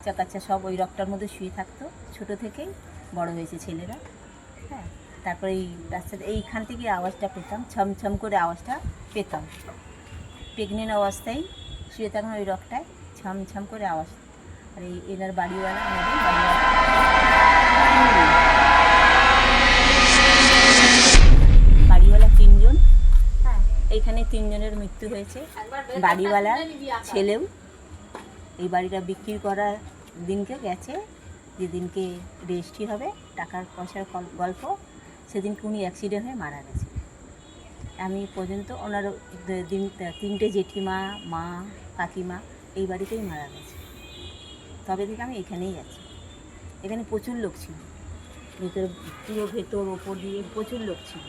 বাচ্চা কাচ্চা সব ওই রকটার মধ্যে শুয়ে থাকতো ছোটো থেকেই বড় হয়েছে ছেলেরা। হ্যাঁ, তারপরে এই রাস্তাতে এইখান থেকে আওয়াজটা পেতাম, ছমছম করে আওয়াজটা পেতাম। প্রেগনেন্ট অবস্থায় শুয়ে থাকুন ওই রকটায় ছমছম করে আওয়াজ। আর এই এনার বাড়িওয়ালা, আমাদের বাড়িওয়ালা তিনজন। হ্যাঁ, এইখানে তিনজনের মৃত্যু হয়েছে। বাড়িওয়ালা ছেলেও এই বাড়িটা বিক্রি করার দিনকে গেছে, যেদিনকে রেজিস্ট্রি হবে টাকার পয়সার গল্প, সেদিনকে উনি অ্যাক্সিডেন্ট হয়ে মারা গেছে। আমি পর্যন্ত ওনার তিনটে জেঠিমা, মা, কাকিমা এই বাড়িতেই মারা গেছে। তবে থেকে আমি এখানেই আছি। এখানে প্রচুর লোক ছিল, পুরো ভেতর ওপর দিয়ে প্রচুর লোক ছিল।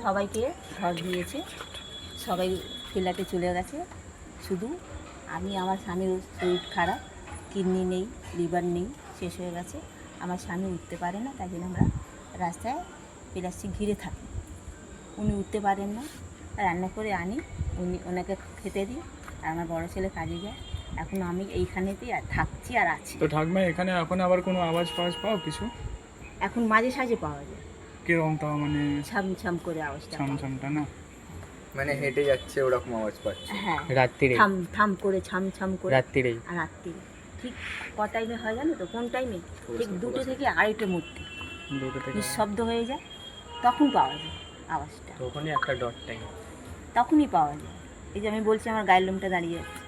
সবাইকে ঘর দিয়েছে, সবাই ফ্ল্যাটে চলে গেছে। শুধু আমি, আমার স্বামীর শরীর খারাপ, কিডনি নেই, লিভার নেই, শেষ হয়ে গেছে। আমার স্বামী উঠতে পারে না, তাই জন্য আমরা রাস্তায় প্লাস্টিক ঘিরে থাকি। উনি উঠতে পারেন না, রান্না করে আনি, ওনাকে খেতে দিই। আর আমার বড় ছেলে কাজে যায়। এখন আমি এইখানেতেই থাকছি আর আছি। তো ঠাকমা এখানে এখন আবার কোনো আওয়াজ পাও কিছু? এখন মাঝে সাঝে পাওয়া যায়। কিরকম তাও, মানে ছামছাম করে আওয়াজটা, ছামছামটা না, মানে হেঁটে যাচ্ছে ওরকম আওয়াজ পাচ্ছে? হ্যাঁ, রাত্রিরে থাম থাম করে ছামছাম করে রাত্রিরেই। আর রাত্রিরে ঠিক ক টাইমে হয় জানো তো? কোন টাইমে? ঠিক 2টো থেকে 2:30টার মধ্যে দুটো থেকে নিঃশব্দ হয়ে যায়, তখন পাওয়া যায় আওয়াজটা। তখনই একটা ডট টাইম। তখনই পাওয়া যায়। এই যে আমি বলছি, আমার গায়ের লোমটা দাঁড়িয়ে আছে।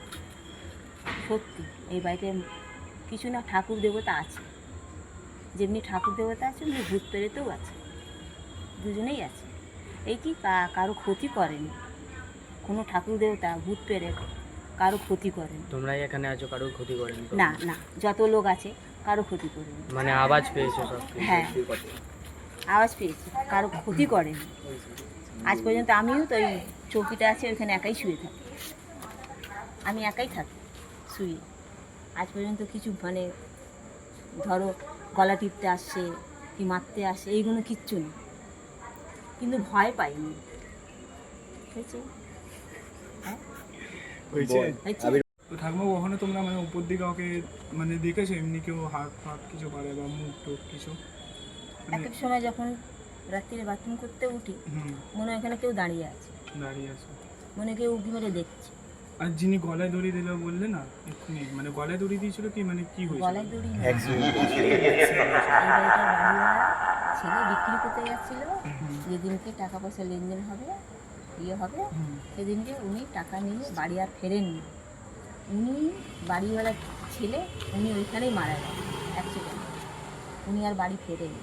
সত্যি এই বাড়িতে কিছু না ঠাকুর দেবতা আছে, যেমনি ঠাকুর দেবতা আছে তেমনি ভূত প্রেতেও আছে, দুজনেই আছে। এই কি কারো ক্ষতি করেনি, কোনো ঠাকুর দেবতা ভূত প্রেত কারো ক্ষতি করেনি। তোমরাই এখানে আছো, কারোর ক্ষতি করেনি তো? না না, যত লোক আছে কারো ক্ষতি করেনি। মানে আওয়াজ পেয়েছো সব? হ্যাঁ, আওয়াজ পেয়েছি, কারো ক্ষতি করেনি আজ পর্যন্ত। আমিও তো ওই চৌকিটা আছে ওইখানে একাই শুয়ে থাকি, আমি একাই থাকি শুয়ে। আজ পর্যন্ত কিছু মানে ধরো গলা টিপতে আসছে কি মারতে আসছে, এইগুলো কিচ্ছু নেই, কিন্তু ভয় পাইনি। হয়েছে? হ্যাঁ, হয়েছে। তো ঠাকমা কখনো তোমরা মানে উপর দিকে ওকে মানে দেখেছো এমনি কেউ হাত ফাত কিছু করে বা মুখ টুক কিছু? এক এক সময় যখন রাত্রিরে বাথরুম করতে উঠি, মনে হয় এখানে কেউ দাঁড়িয়ে আছে, দাঁড়িয়ে আছে, মনে কেউ উঁকি মেরে দেখছে। আর যিনি গলায় দড়ি দিল বললে না এক্ষুনি, মানে গলায় দড়ি দিয়েছিল কি, মানে কি হয়েছিল? গলায় দড়ি না, এই বাড়িটার বাড়িওয়ালা ছেলে বিক্রি করতে যাচ্ছিল, যেদিনকে টাকা পয়সা লেনদেন হবে, ইয়ে হবে, সেদিনকে উনি টাকা নিয়ে বাড়ি আর ফেরেননি। উনি বাড়িওয়ালা ছেলে, উনি ওইখানেই মারা গেলেন অ্যাক্সিডেন্ট। উনি আর বাড়ি ফেরেনি।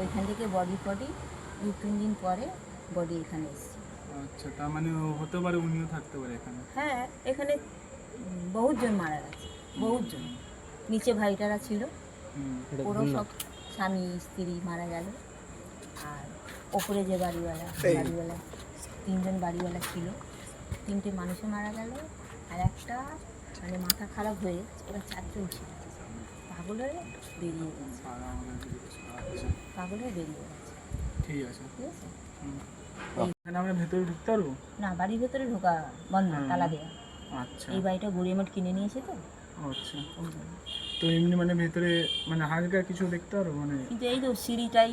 ওইখান থেকে বডি 2-3 দিন পরে বডি এখানে এসেছে। আচ্ছা, তার মানে হতে পারে উনিও থাকতে পারে এখানে। হ্যাঁ, এখানে বহুতজন মারা গেছে, বহুতজন। নিচে ভাইটারা ছিল, ওরও সব স্বামী স্ত্রী মারা গেল। আর ওপরে যে বাড়িওয়ালা 3জন বাড়িওয়ালা ছিল, 3টে মানুষও মারা গেল। আর একটা মানে মাথা খারাপ হয়ে ওরা 4জন ছিল, পাগল হয়ে বেরিয়ে গেছে, পাগল হয়ে বেরিয়ে গেছে। ঠিক আছে, ঠিক আছে। এখানে আমরা ভেতরে ঢুকতে পারবো না, বাড়ির ভেতরে ঢোকা বন্ধ, তালা দেওয়া। আচ্ছা এই বাড়িটা গড়িয়ামাট কিনে নিয়েছে তো, আচ্ছা। ওই জন্য। তো এমনি মানে ভেতরে মানে হালকা কিছু দেখতে পারবো মানে? কিন্তু এই তো সিঁড়িটাই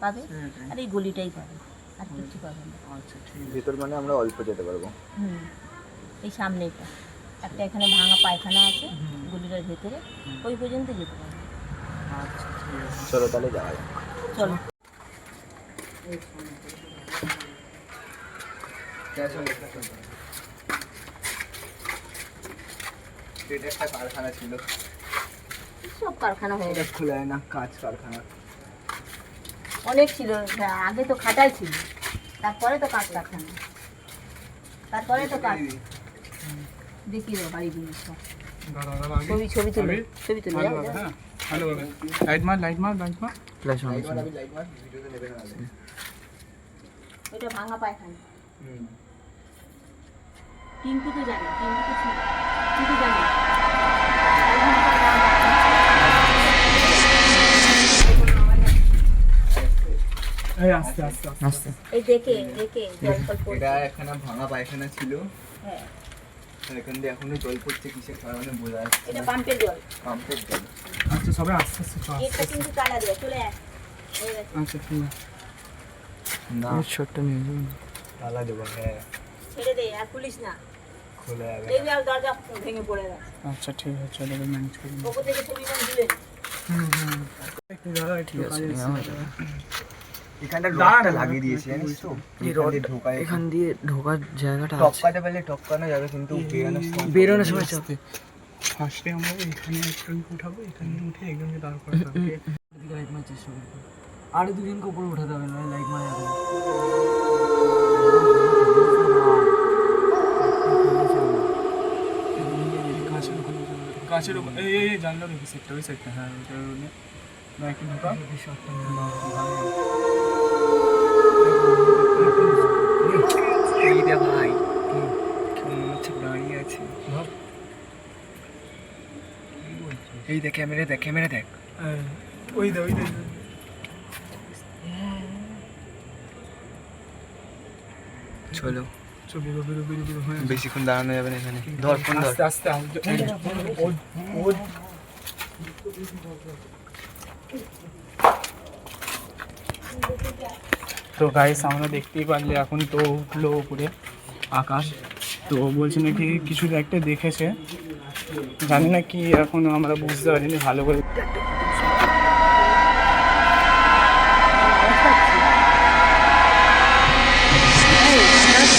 পাবে সেটাই। আর এই গলিটাই পাবে, আর কিছু পাবে না। আচ্ছা, ঠিক আছে। ভেতর মানে আমরা অল্প যেতে পারবো? এই সামনেটা একটা এখানে ভাঙা পায়খানা আছে গলিটার ভেতরে, ওই পর্যন্ত যেতে পারবে। আচ্ছা, ঠিক আছে, চলো তাহলে যাওয়া যাক। চলো। এটা একটা কারখানা ছিল, সব কারখানা হয়ে এটা গেছে, খোলা হয় না, কাঁচ কারখানা। অনেক ছিল। আগে তো খাটাই ছিল, তারপরে তো কাঠ কারখানা, তারপরে তো কাঠ। দেখি রে বাড়িগুলো সব ছবি তুলে, ছবি তুলে যাও, যাও। হ্যাঁ, ভালো হবে। লাইট মার ফ্ল্যাশ অন। লাইট মার, ভিডিওতে নেবে না। ওইটা ভাঙা পায়খানা। টিঙ্কু তো জানে, টিঙ্কু তো ছিল, টিঙ্কু জানে। এই আস্তে আস্তে আস্তে। এই দেখে জল ফল পড়ছে। এটা এখানে ভাঙা পায়খানা ছিল। হ্যাঁ, এখান দিয়ে এখনো জল পড়ছে কিসের কারণে বোঝা যাচ্ছে এটা না। পাম্পের জল। পাম্পের জল। আচ্ছা সবাই আস্তে আস্তে চল, আস্তে গেটটা আস্তে। কিন্তু তালা দেওয়া, চলে আয়। হয়ে গেছে। আচ্ছা ঠিক আছে। না ছোট্ট নিয়ে যাবেন। তালা দেবো, হ্যাঁ ছেড়ে দে, আর খুলিস না। খোলা যাবে। দেখবি আর দরজা ভেঙে পড়ে গেছে। আচ্ছা ঠিক আছে, চলো ম্যানেজ করি। ওপর থেকে ছবি মন দিলে নি। একটু দাঁড়া, ঠিক আছে। এখানটা দাঁড়া রডটা না, লাগিয়ে দিয়েছে জানিস তো, এই এখান রড দিয়ে ঢোকায়। এখান দিয়ে ঢোকার জায়গাটা আছে। টপকাতে পারলে টপকানো যাবে, কিন্তু বেরোনোর সময় চাপ। ফার্স্টে আমরা এখানে একজনকে উঠাবো, এখানে উঠে একজনকে দাঁড় করাতে হবে। লাইট মারার চেষ্টা করবো। আরো দুজনকে উপরে উঠাতে হবে, নয় লাইট মারা যাবে না। গাছের ওখানে গাছের ওখানে এই জানলার ওই সেটটা, ওই সেটটা, হ্যাঁ ওইটা ওখানে ব্যাকে ঢোকা। এই রে ভাই, কেমন হচ্ছে দাঁড়িয়ে আছে। এই দেখ ক্যামেরা, দেখ ক্যামেরা, দেখ ওই দে, ওই দে। চলো, চলো বেরো বেরো বেরো, হ্যাঁ বেশিক্ষণ দাঁড়ানো যাবে না এখানে। ধর ফোন ধর। আস্তে আস্তে তো গাইস আমরা দেখতেই পারলে এখন তো উঠলো উপরে আকাশ, তো বলছে নাকি কিছু একটা দেখেছে, জানি না কি এখনো আমরা বুঝতে পারিনি ভালো করে।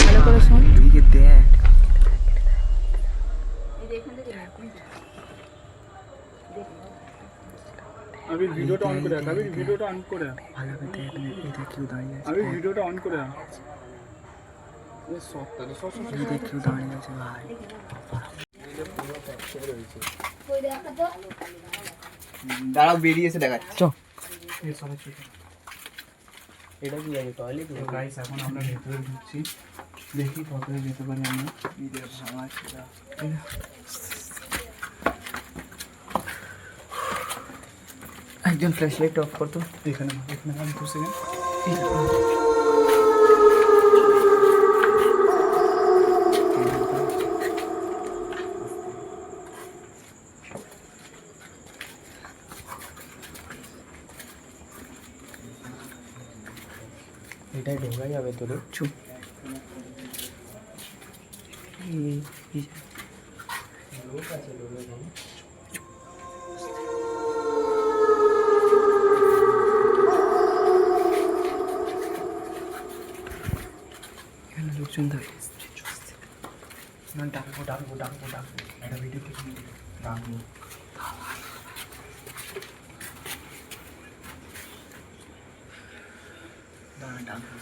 ভালো করে শোন। এদিকে দেখ। এই যে এখান থেকে না। আমি ভিডিওটা অন করে রাখ, আমি ভিডিওটা অন করে রাখ, ভালো করে দেখ না, এটা কেউ দাঁড়িয়ে আছে। আমি ভিডিওটা অন করে রাখ। এই দেখ কেউ দাঁড়িয়ে আছে ভাই। দাঁড়াও, বেরিয়েছে দেখাচ্ছে। এটা কি আছে, টয়লেট? গাইস এখন আমরা ভেতরে ঢুকছি, দেখি কতটা যেতে পারি আমরা। ঈদের ভাঙা ছিল। একজন ফ্ল্যাশ লাইট অফ করতো। এখানে এখানে আমি 2 সেকেন্ড। এটাই ঢোকা যাবে তোর? চুপ। এখানে লোকজন দাঁড়িয়ে আছে। না, ডাকবো ডাকবো ডাকবো ডাকবো, একটা ভিডিও থেকে ডাকবো। দাঁড়া, ডাকবো।